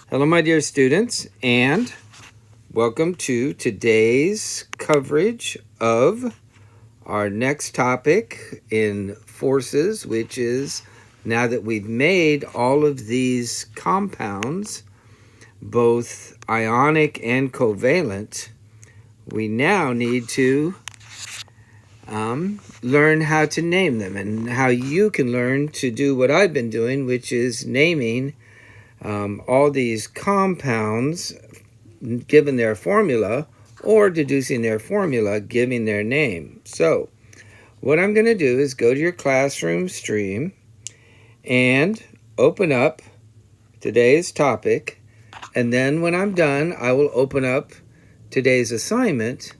Hello, my dear students, and welcome to today's coverage of our next topic in forces, which is now that we've made all of these compounds, both ionic and covalent, we now need to learn how to name them and how you can learn to do what I've been doing, which is naming all these compounds given their formula, or deducing their formula giving their name. So what I'm going to do is go to your classroom stream and open up today's topic, and then when I'm done I will open up today's assignment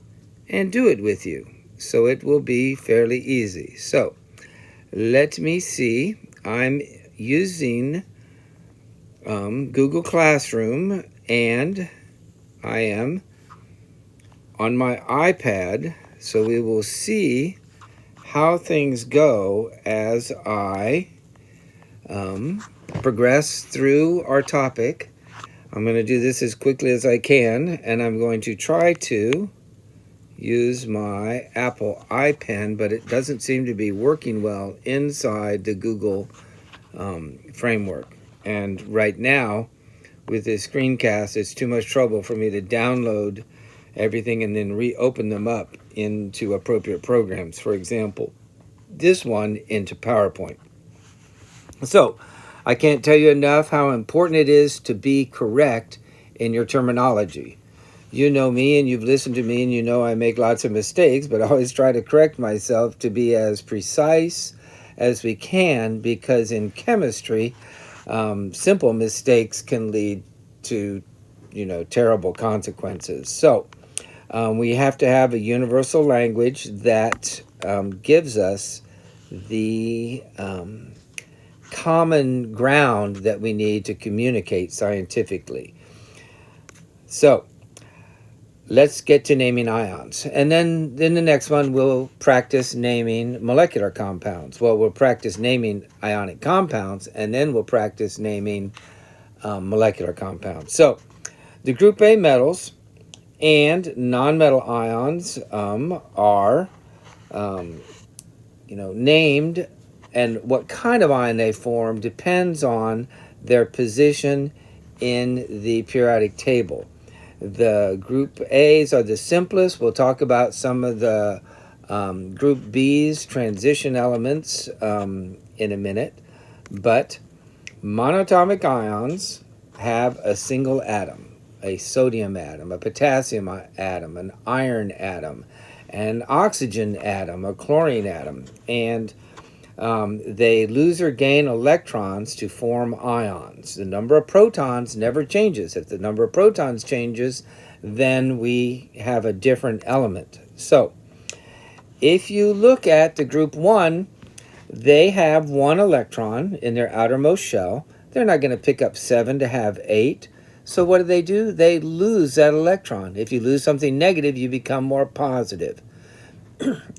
and do it with you, so it will be fairly easy. So let me see. I'm using Google Classroom, and I am on my iPad, so we will see how things go as I progress through our topic. I'm going to do this as quickly as I can, and I'm going to try to use my Apple iPen, but it doesn't seem to be working well inside the Google framework. And right now, with this screencast, it's too much trouble for me to download everything and then reopen them up into appropriate programs. For example, this one into PowerPoint. So I can't tell you enough how important it is to be correct in your terminology. You know me and you've listened to me and you know I make lots of mistakes, but I always try to correct myself to be as precise as we can, because in chemistry, simple mistakes can lead to, terrible consequences. So we have to have a universal language that gives us the common ground that we need to communicate scientifically. So let's get to naming ions. And then in the next one, we'll practice naming molecular compounds. Well, we'll practice naming ionic compounds, and then we'll practice naming molecular compounds. So the group A metals and nonmetal ions are, named, and what kind of ion they form depends on their position in the periodic table. The group A's are the simplest. We'll talk about some of the group B's transition elements in a minute. But monatomic ions have a single atom, a sodium atom, a potassium atom, an iron atom, an oxygen atom, a chlorine atom. And they lose or gain electrons to form ions. The number of protons never changes. If the number of protons changes, then we have a different element. So if you look at the group 1, they have 1 electron in their outermost shell. They're not going to pick up 7 to have 8. So what do? They lose that electron. If you lose something negative, you become more positive.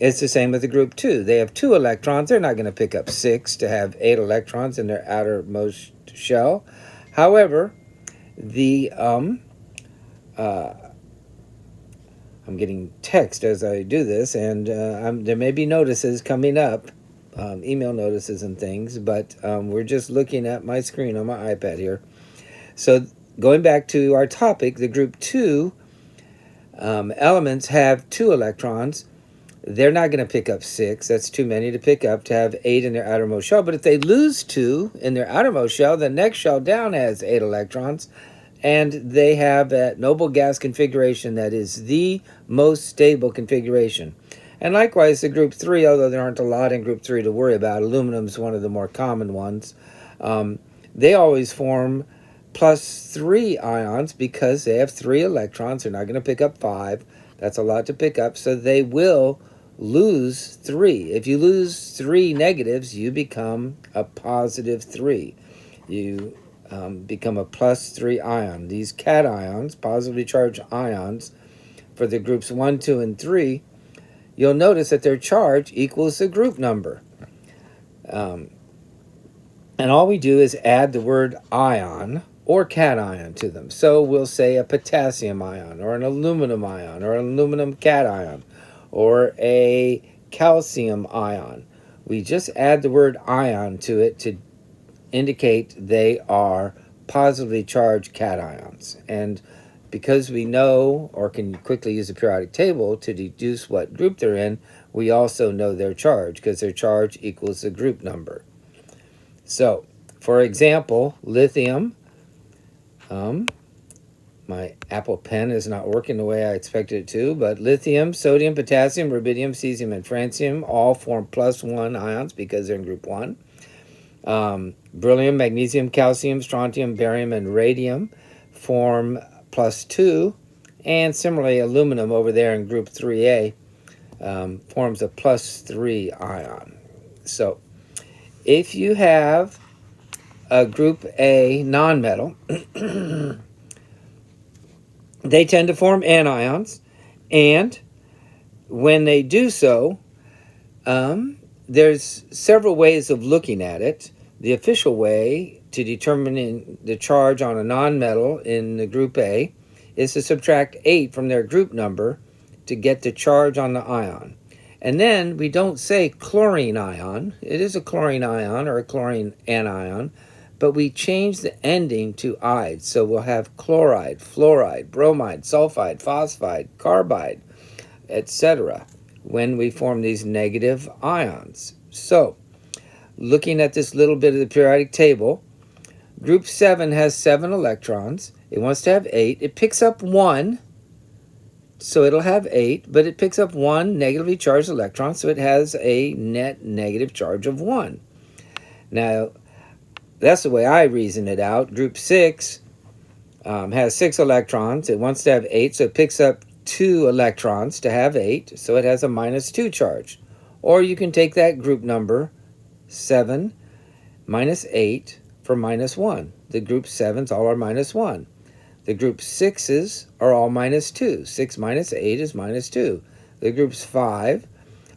It's the same with the group 2. They have 2 electrons. They're not going to pick up 6 to have 8 electrons in their outermost shell. However, I'm getting text as I do this, and there may be notices coming up, email notices and things, but we're just looking at my screen on my iPad here. So going back to our topic, the group 2 elements have 2 electrons. They're not going to pick up 6. That's too many to pick up to have 8 in their outermost shell. But if they lose 2 in their outermost shell, the next shell down has 8 electrons. And they have that noble gas configuration that is the most stable configuration. And likewise, the group 3, although there aren't a lot in group 3 to worry about, aluminum is one of the more common ones. They always form +3 ions because they have 3 electrons. They're not going to pick up 5. That's a lot to pick up. So they will lose 3. If you lose 3 negatives, you become a +3. You become a +3 ion. These cations, positively charged ions, for the groups 1, 2, and 3, you'll notice that their charge equals the group number. And all we do is add the word ion or cation to them. So we'll say a potassium ion, or an aluminum ion, or an aluminum cation, or a calcium ion. We just add the word ion to it to indicate they are positively charged cations. And because we know or can quickly use the periodic table to deduce what group they're in, we also know their charge, because their charge equals the group number. So, for example, lithium, my Apple Pen is not working the way I expected it to, but lithium, sodium, potassium, rubidium, cesium, and francium all form +1 ions because they're in group 1. Beryllium, magnesium, calcium, strontium, barium, and radium form +2. And similarly, aluminum over there in group 3A forms a +3 ion. So if you have a group A nonmetal, they tend to form anions, and when they do so, there's several ways of looking at it. The official way to determine the charge on a nonmetal in the group A is to subtract 8 from their group number to get the charge on the ion. And then we don't say chlorine ion. It is a chlorine ion or a chlorine anion, but we change the ending to "ide." So we'll have chloride, fluoride, bromide, sulfide, phosphide, carbide, etc. when we form these negative ions. So, looking at this little bit of the periodic table, group 7 has 7 electrons. It wants to have 8. It picks up 1, so it'll have 8, but it picks up 1 negatively charged electron, so it has a net negative charge of 1. Now, that's the way I reason it out. Group 6 has 6 electrons. It wants to have 8, so it picks up 2 electrons to have 8, so it has a -2 charge. Or you can take that group number, 7 minus 8, for -1. The group 7s all are -1. The group 6s are all -2. 6 minus 8 is -2. The groups 5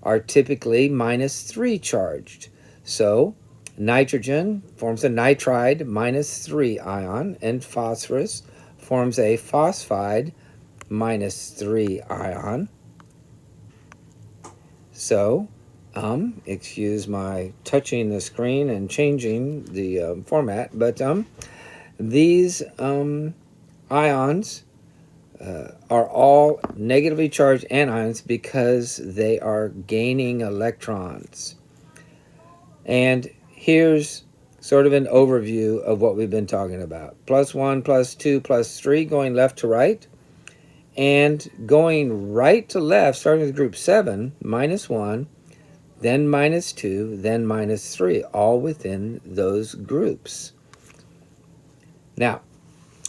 are typically -3 charged. So nitrogen forms a nitride -3 ion, and phosphorus forms a phosphide -3 ion. So, excuse my touching the screen and changing the format, but these ions are all negatively charged anions because they are gaining electrons. And here's sort of an overview of what we've been talking about. +1, +2, +3 going left to right. And going right to left, starting with group 7, -1, then -2, then -3, all within those groups. Now,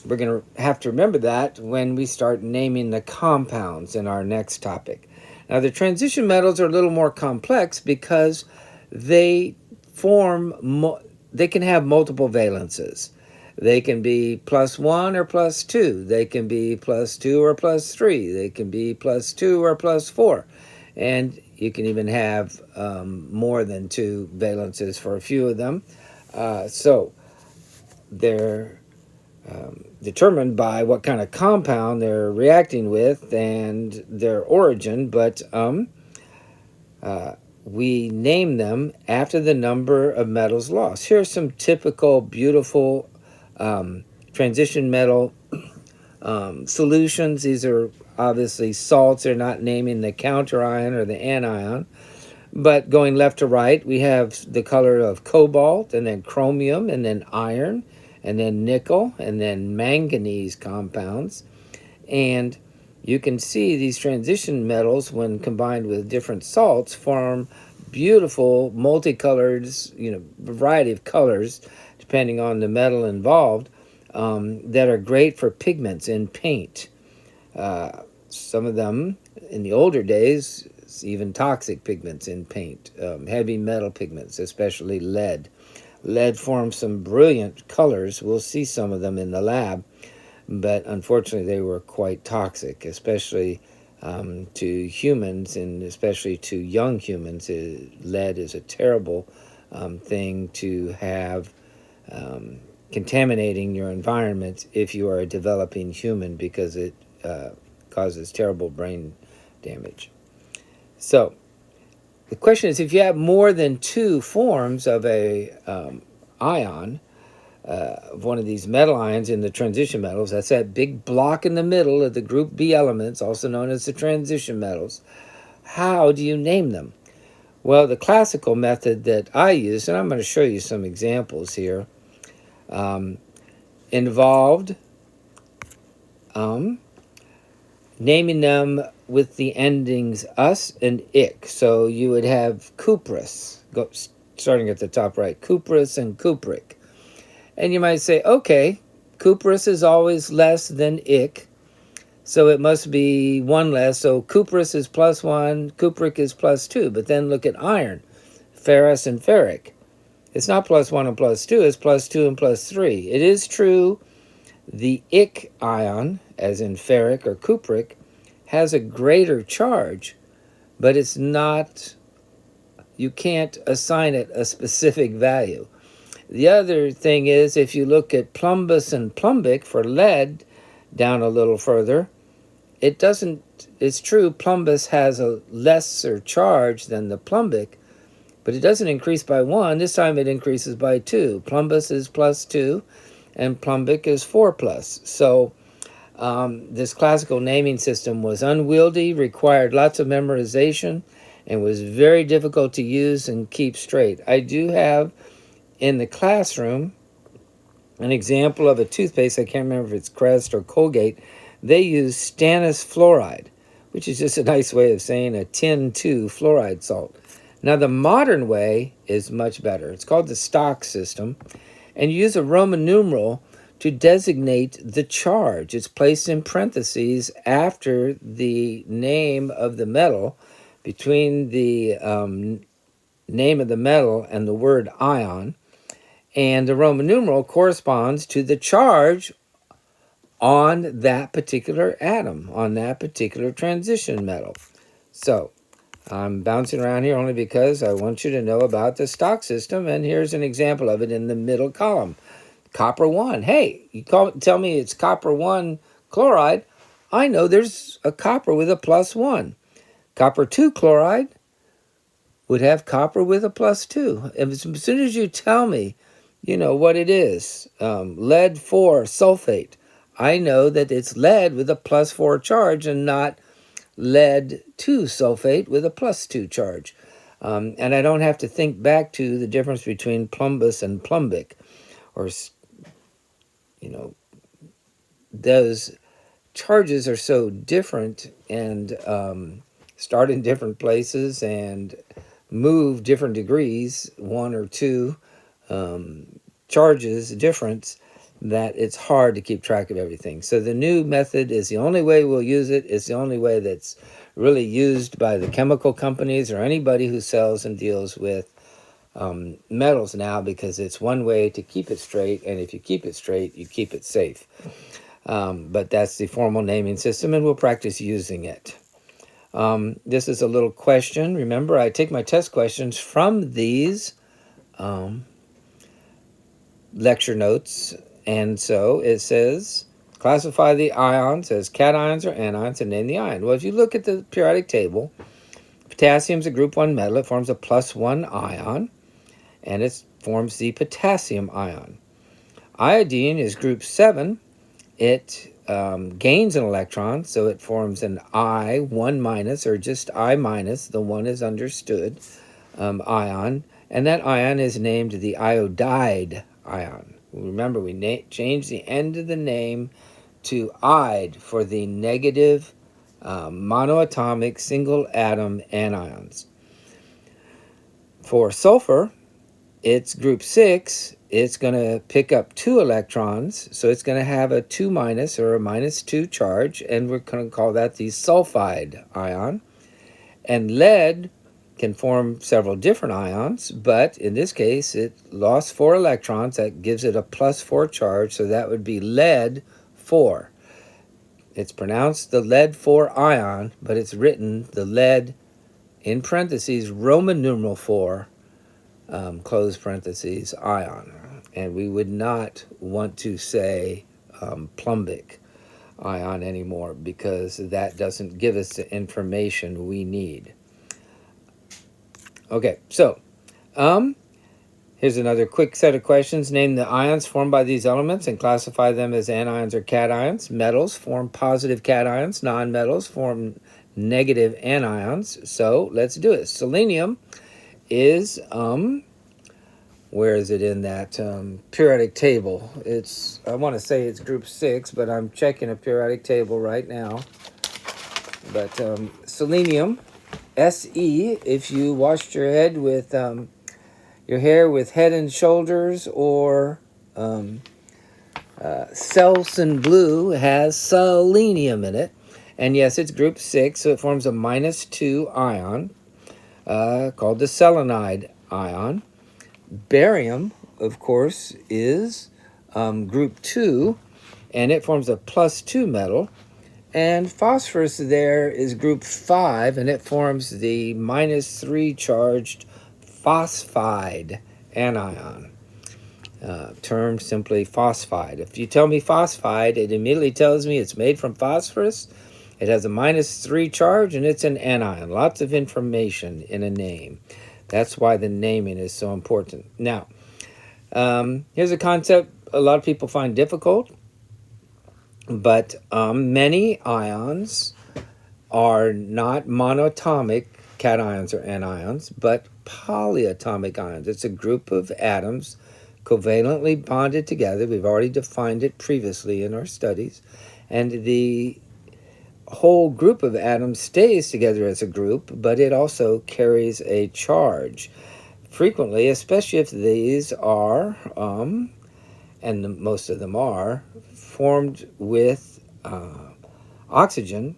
we're going to have to remember that when we start naming the compounds in our next topic. Now, the transition metals are a little more complex because they they can have multiple valences. They can be +1 or +2. They can be +2 or +3. They can be +2 or +4. And you can even have more than 2 valences for a few of them. So they're determined by what kind of compound they're reacting with and their origin, but we name them after the number of metals lost. Here are some typical beautiful transition metal solutions. These are obviously salts. They're not naming the counter ion or the anion. But going left to right, we have the color of cobalt, and then chromium, and then iron, and then nickel, and then manganese compounds. And you can see these transition metals, when combined with different salts, form beautiful multicolored, variety of colors, depending on the metal involved, that are great for pigments in paint. Some of them, in the older days, even toxic pigments in paint, heavy metal pigments, especially lead. Lead forms some brilliant colors. We'll see some of them in the lab, but unfortunately they were quite toxic, especially to humans, and especially to young humans. Lead is a terrible thing to have contaminating your environment if you are a developing human, because it causes terrible brain damage. So the question is, if you have more than two forms of a ion, of one of these metal ions in the transition metals, that's that big block in the middle of the group B elements, also known as the transition metals, how do you name them? Well, the classical method that I use, and I'm going to show you some examples here, involved naming them with the endings us and ik. So you would have cuprous, starting at the top right, cuprous and cupric. And you might say, okay, cuprous is always less than ik, so it must be one less. So cuprous is +1, cupric is +2. But then look at iron, ferrous and ferric. It's not +1 and +2, it's +2 and +3. It is true the ik ion, as in ferric or cupric, has a greater charge, but it's not, you can't assign it a specific value. The other thing is, if you look at plumbus and plumbic for lead down a little further, it doesn't, it's true plumbus has a lesser charge than the plumbic, but it doesn't increase by 1. This time it increases by 2. Plumbus is +2 and plumbic is 4+. So this classical naming system was unwieldy, required lots of memorization, and was very difficult to use and keep straight. I do have in the classroom an example of a toothpaste. I can't remember if it's Crest or Colgate. They use stannous fluoride, which is just a nice way of saying a tin 2 fluoride salt. Now the modern way is much better. It's called the stock system, and you use a Roman numeral to designate the charge. It's placed in parentheses after the name of the metal, between the name of the metal and the word ion, and the Roman numeral corresponds to the charge on that particular atom, on that particular transition metal. So I'm bouncing around here only because I want you to know about the stock system, and here's an example of it in the middle column. Copper 1. Hey, you tell me it's copper 1 chloride. I know there's a copper with a +1. Copper 2 chloride would have copper with a +2. As soon as you tell me, you know, what it is, lead 4 sulfate, I know that it's lead with a +4 charge and not lead 2 sulfate with a +2 charge. And I don't have to think back to the difference between plumbus and plumbic, or, you know, those charges are so different and start in different places and move different degrees, 1 or 2 charges difference, that it's hard to keep track of everything. So the new method is the only way we'll use it. It's the only way that's really used by the chemical companies or anybody who sells and deals with metals now, because it's one way to keep it straight, and if you keep it straight, you keep it safe. But that's the formal naming system, and we'll practice using it. This is a little question. Remember, I take my test questions from these lecture notes, and so it says, classify the ions as cations or anions and name the ion. Well, if you look at the periodic table, potassium is a group 1 metal. It forms a +1 ion, and it forms the potassium ion. Iodine is group 7. It gains an electron, so it forms an I, 1-, or just I-, the 1 is understood, ion, and that ion is named the iodide ion. Remember, we changed the end of the name to "ide" for the negative monoatomic single atom anions. For sulfur, it's group 6. It's going to pick up 2 electrons, so it's going to have a 2- or a -2 charge, and we're going to call that the sulfide ion. And lead can form several different ions, but in this case, it lost 4 electrons. That gives it a +4 charge, so that would be lead 4. It's pronounced the lead 4 ion, but it's written the lead, in parentheses, Roman numeral 4, close parentheses, ion. And we would not want to say plumbic ion anymore, because that doesn't give us the information we need. Okay, so here's another quick set of questions. Name the ions formed by these elements and classify them as anions or cations. Metals form positive cations. Non-metals form negative anions. So let's do it. Selenium is, where is it in that periodic table? I want to say it's group 6, but I'm checking a periodic table right now. But selenium, Se, if you washed your head with your hair with Head and Shoulders or Selsun Blue, has selenium in it. And yes, it's group 6, so it forms a -2 ion called the selenide ion. Barium, of course, is group 2, and it forms a +2 metal. And phosphorus there is group 5, and it forms the -3 charged phosphide anion. Termed simply phosphide. If you tell me phosphide, it immediately tells me it's made from phosphorus. It has a -3 charge, and it's an anion. Lots of information in a name. That's why the naming is so important. Now, here's a concept a lot of people find difficult, but many ions are not monatomic cations or anions, but polyatomic ions. It's a group of atoms covalently bonded together. We've already defined it previously in our studies. And the whole group of atoms stays together as a group, but it also carries a charge. Frequently, especially if these are, and most of them are, formed with oxygen,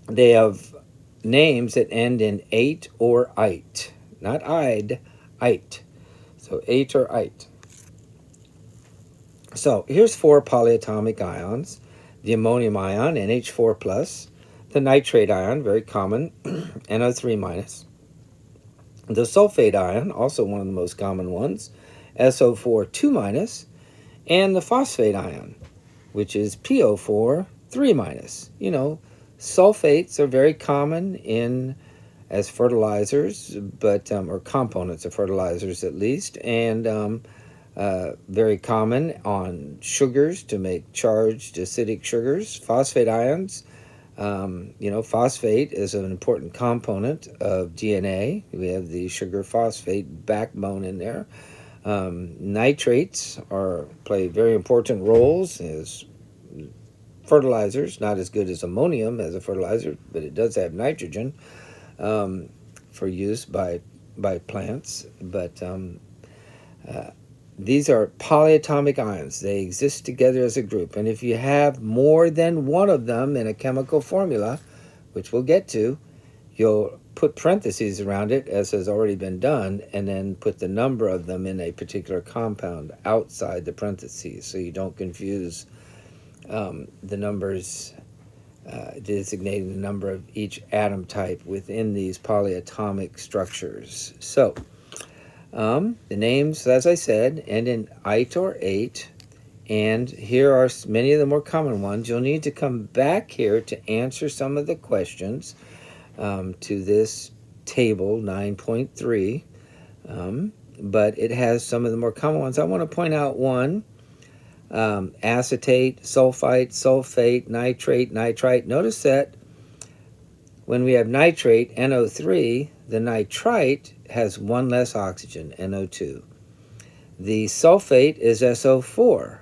they have names that end in ate or ite. Not ide, ite. So ate or ite. So here's 4 polyatomic ions. The ammonium ion, NH4+. The nitrate ion, very common, NO3-. The sulfate ion, also one of the most common ones, SO4 2-. And the phosphate ion, which is PO4 3-. You know, sulfates are very common as fertilizers, but or components of fertilizers at least, and very common on sugars to make charged acidic sugars. Phosphate ions, phosphate is an important component of DNA. We have the sugar phosphate backbone in there. Nitrates play very important roles as fertilizers, not as good as ammonium as a fertilizer, but it does have nitrogen for use by plants. But these are polyatomic ions. They exist together as a group. And if you have more than one of them in a chemical formula, which we'll get to, you'll put parentheses around it, as has already been done, and then put the number of them in a particular compound outside the parentheses, so you don't confuse the numbers designating the number of each atom type within these polyatomic structures. So, the names, as I said, end in ite or ate, and here are many of the more common ones. You'll need to come back here to answer some of the questions to this table 9.3, but it has some of the more common ones. I want to point out one: acetate, sulfite, sulfate, nitrate, nitrite. Notice that when we have nitrate, NO3, the nitrite has one less oxygen, NO2. The sulfate is SO4.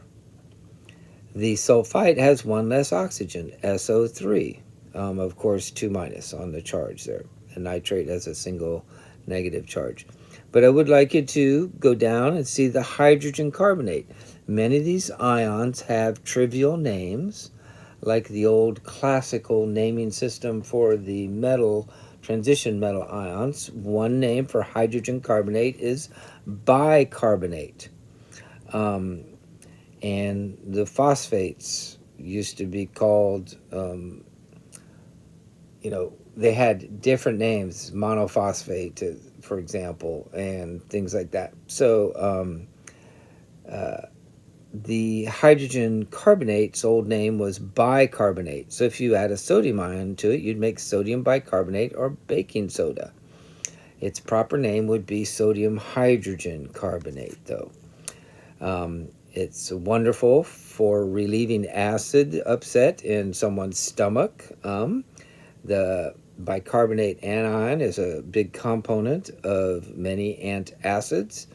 The sulfite has one less oxygen, SO3. Of course, 2- on the charge there. The nitrate has a single negative charge. But I would like you to go down and see the hydrogen carbonate. Many of these ions have trivial names, like the old classical naming system for the metal, transition metal ions. One name for hydrogen carbonate is bicarbonate. And the phosphates used to be called, they had different names, monophosphate, for example, and things like that. So The hydrogen carbonate's old name was bicarbonate. So if you add a sodium ion to it, you'd make sodium bicarbonate or baking soda. Its proper name would be sodium hydrogen carbonate, though. It's wonderful for relieving acid upset in someone's stomach. The bicarbonate anion is a big component of many antacids,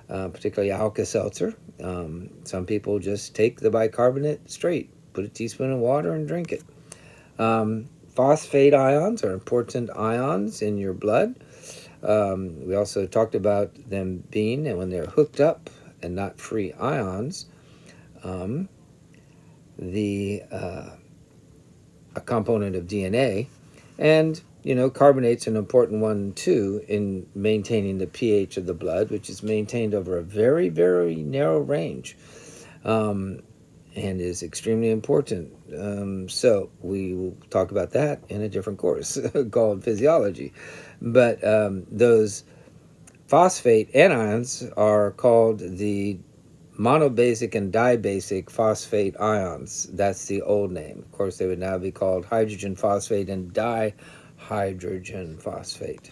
particularly Alka-Seltzer. Some people just take the bicarbonate straight, put a teaspoon of water and drink it. Phosphate ions are important ions in your blood. We also talked about them being, and when they're hooked up and not free ions, a component of DNA. And, carbonate's an important one, too, in maintaining the pH of the blood, which is maintained over a very, very narrow range, and is extremely important. So we will talk about that in a different course called physiology. But those phosphate anions are called the monobasic and dibasic phosphate ions. That's the old name. Of course, they would now be called hydrogen phosphate and dihydrogen phosphate.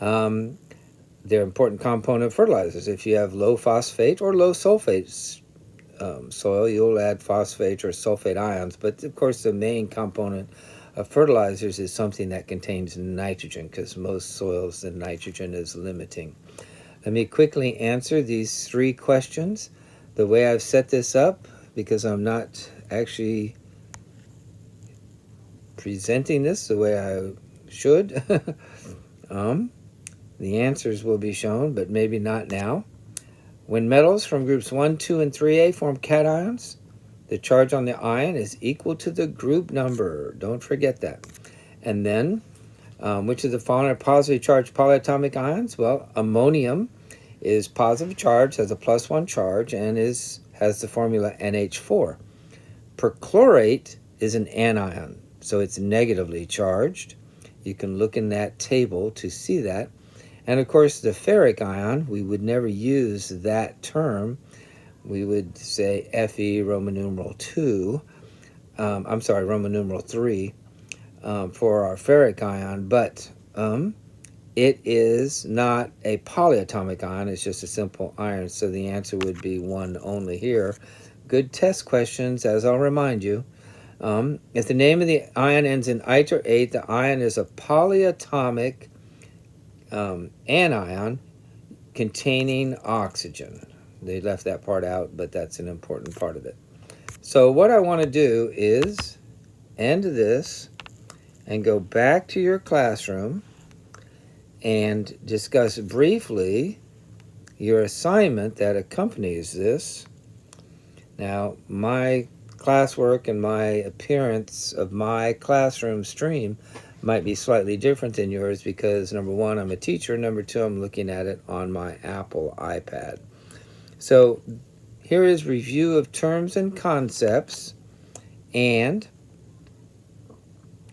They're important component of fertilizers. If you have low phosphate or low sulfate soil, you'll add phosphate or sulfate ions. But of course, the main component of fertilizers is something that contains nitrogen, because most soils, the nitrogen is limiting. Let me quickly answer these 3 questions the way I've set this up, because I'm not actually presenting this the way I should. The answers will be shown, but maybe not now. When metals from groups 1, 2, and 3A form cations, the charge on the ion is equal to the group number. Don't forget that. And then, which of the following are positively charged polyatomic ions? Well, ammonium is positive charge, has a +1 charge, and has the formula NH4. Perchlorate is an anion, so it's negatively charged. You can look in that table to see that. And of course, the ferric ion, we would never use that term. We would say Fe Roman numeral 2, Roman numeral 3 for our ferric ion, but it is not a polyatomic ion, it's just a simple iron, so the answer would be 1 only here. Good test questions, as I'll remind you. If the name of the ion ends in ite or ate, the ion is a polyatomic anion containing oxygen. They left that part out, but that's an important part of it. So what I want to do is end this and go back to your classroom and discuss briefly your assignment that accompanies this. Now, my classwork and my appearance of my classroom stream might be slightly different than yours because, number 1, I'm a teacher. Number 2, I'm looking at it on my Apple iPad. So here is review of terms and concepts, and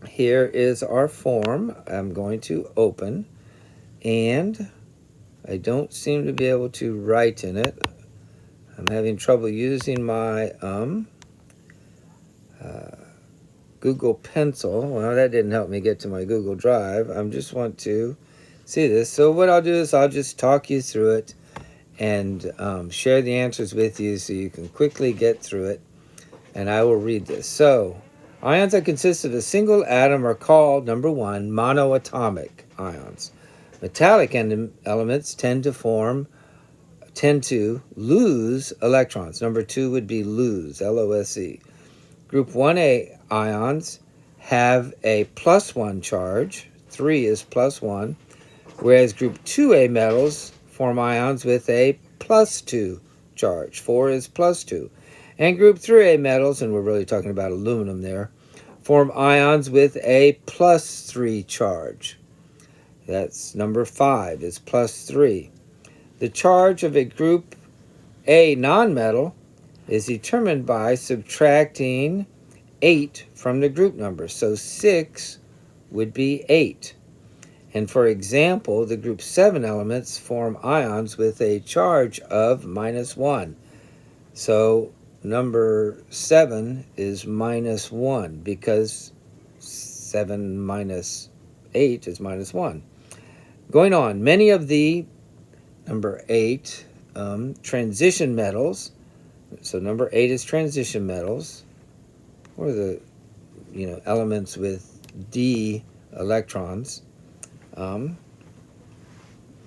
here is our form I'm going to open, and I don't seem to be able to write in it. I'm having trouble using my Google Pencil. Well, that didn't help me get to my Google Drive. I just want to see this. So what I'll do is I'll just talk you through it and share the answers with you so you can quickly get through it, and I will read this. So, ions that consist of a single atom are called, number 1, monoatomic ions. Metallic elements tend to lose electrons. Number 2 would be lose, L-O-S-E. Group 1A ions have a +1 charge, 3 is +1, whereas group 2A metals form ions with a +2 charge, 4 is +2. And group 3A metals, and we're really talking about aluminum there, form ions with a +3 charge. That's number 5 is +3. The charge of a group A nonmetal is determined by subtracting 8 from the group number. So 6 would be 8. And for example, the group 7 elements form ions with a charge of -1. So number 7 is -1 because 7 minus 8 is -1. Going on, many of the number 8 transition metals. So number 8 is transition metals. What are the elements with d electrons?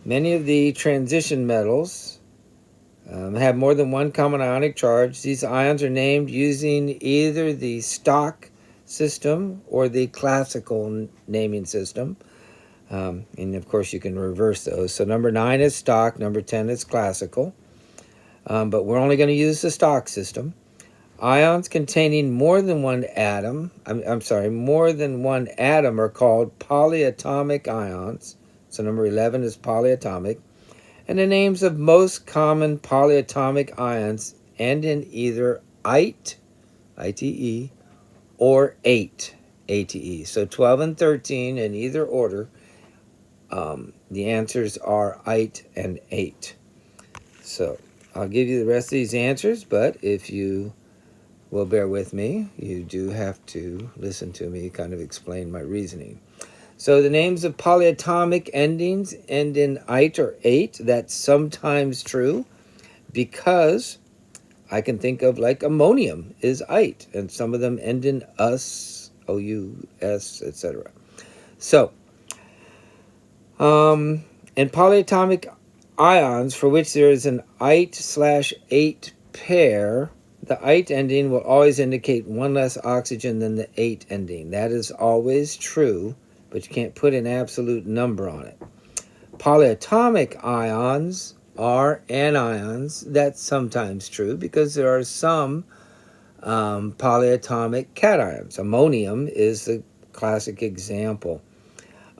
Many of the transition metals have more than one common ionic charge. These ions are named using either the stock system or the classical naming system. And of course, you can reverse those. So number 9 is stock, number 10 is classical. But we're only going to use the stock system. Ions containing more than one atom, more than one atom are called polyatomic ions. So number 11 is polyatomic. And the names of most common polyatomic ions end in either ite, I-T-E, or ate, A-T-E. So 12 and 13 in either order. The answers are ite and ate. So I'll give you the rest of these answers, but if you will bear with me, you do have to listen to me kind of explain my reasoning. So the names of polyatomic endings end in ite or ate. That's sometimes true because I can think of like ammonium is ite, and some of them end in us, O-U-S, etc. So, and polyatomic ions for which there is an ite/ate pair, the ite ending will always indicate one less oxygen than the ate ending. That is always true, but you can't put an absolute number on it. Polyatomic ions are anions. That's sometimes true because there are some polyatomic cations. Ammonium is the classic example.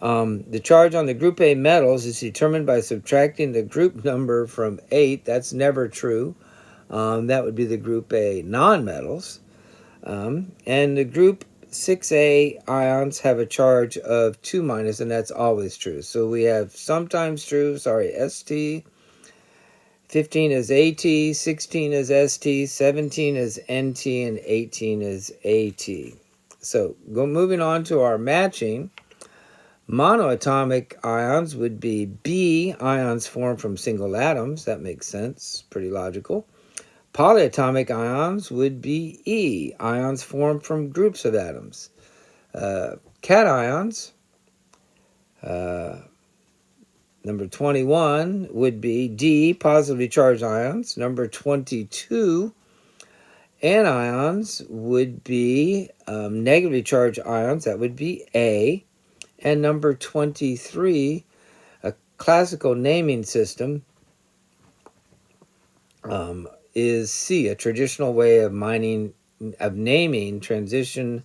The charge on the group A metals is determined by subtracting the group number from 8. That's never true. That would be the group A nonmetals. And the group 6A ions have a charge of 2 minus, and that's always true. So we have sometimes true, ST, 15 is AT, 16 is ST, 17 is NT, and 18 is AT. So moving on to our matching. Monoatomic ions would be B, ions formed from single atoms. That makes sense, pretty logical. Polyatomic ions would be E, ions formed from groups of atoms. Cations, number 21 would be D, positively charged ions. Number 22, anions would be negatively charged ions. That would be A. And number 23, a classical naming system, is C, a traditional way of naming transition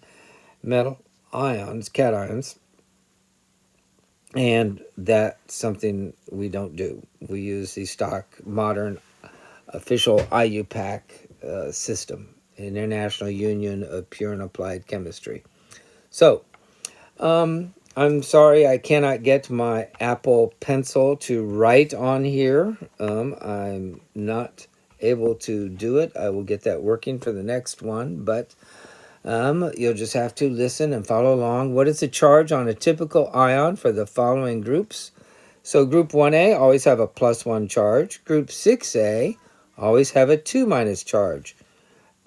metal ions, cations, and that's something we don't do. We use the stock modern official IUPAC system, International Union of Pure and Applied Chemistry. So, I'm sorry I cannot get my Apple Pencil to write on here. I'm not able to do it. I will get that working for the next one, but you'll just have to listen and follow along. What is the charge on a typical ion for the following groups? So group 1A always have a +1 charge. Group 6A always have a 2 minus charge.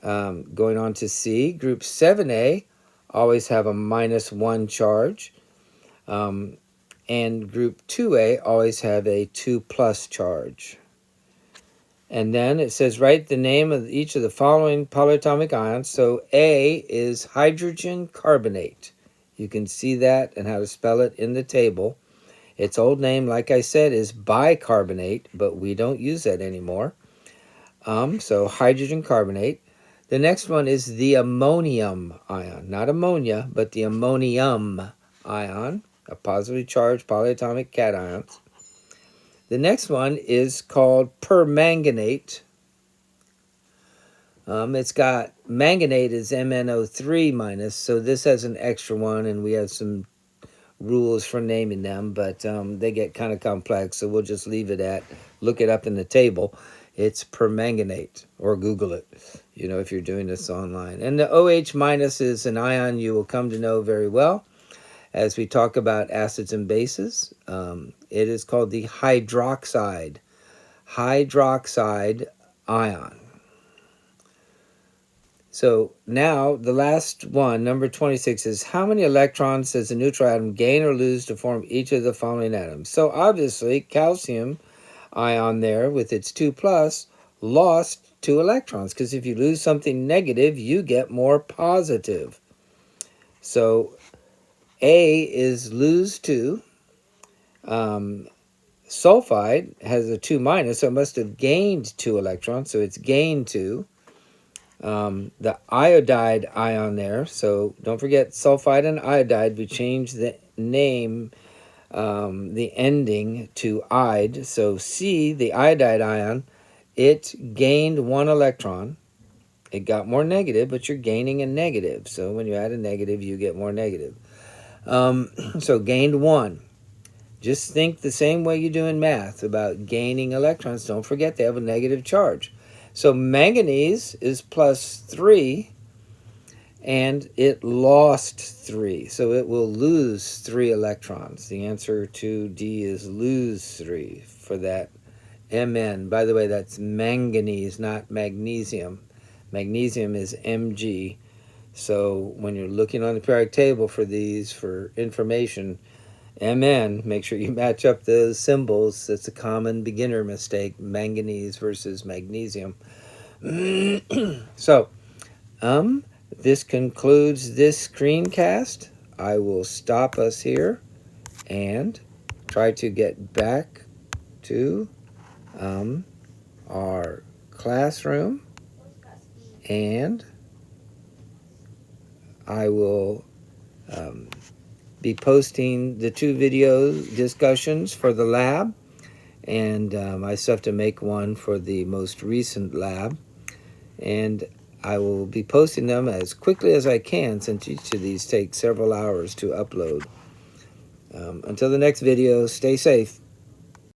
Going on to C, group 7A always have a -1 charge. And group 2A always have a 2 plus charge. And then it says write the name of each of the following polyatomic ions. So A is hydrogen carbonate. You can see that and how to spell it in the table. Its old name, like I said, is bicarbonate, but we don't use that anymore. So hydrogen carbonate. The next one is the ammonium ion. Not ammonia, but the ammonium ion, a positively charged polyatomic cations. The next one is called permanganate. It's got manganate is MnO3 minus, so this has an extra one, and we have some rules for naming them, but they get kind of complex, so we'll just leave it at, look it up in the table. It's permanganate, or Google it, if you're doing this online. And the OH minus is an ion you will come to know very well as we talk about acids and bases. It is called the hydroxide ion. So now the last one, number 26, is how many electrons does a neutral atom gain or lose to form each of the following atoms? So obviously calcium ion there with its 2 plus lost 2 electrons, because if you lose something negative, you get more positive. So A is lose 2. Sulfide has a 2 minus, so it must have gained 2 electrons, so it's gained 2. The iodide ion there, so don't forget sulfide and iodide, we changed the name, the ending to "ide." So C, the iodide ion, it gained 1 electron. It got more negative, but you're gaining a negative. So when you add a negative, you get more negative. So gained 1. Just think the same way you do in math about gaining electrons. Don't forget they have a negative charge. So manganese is plus 3, and it lost 3. So it will lose 3 electrons. The answer to D is lose 3 for that Mn. By the way, that's manganese, not magnesium. Magnesium is Mg. So when you're looking on the periodic table for these, for information, Mn, make sure you match up the symbols. It's a common beginner mistake, manganese versus magnesium. So, this concludes this screencast. I will stop us here and try to get back to our classroom, and I will be posting the 2 video discussions for the lab, and I still have to make one for the most recent lab, and I will be posting them as quickly as I can, since each of these takes several hours to upload. Until the next video, stay safe.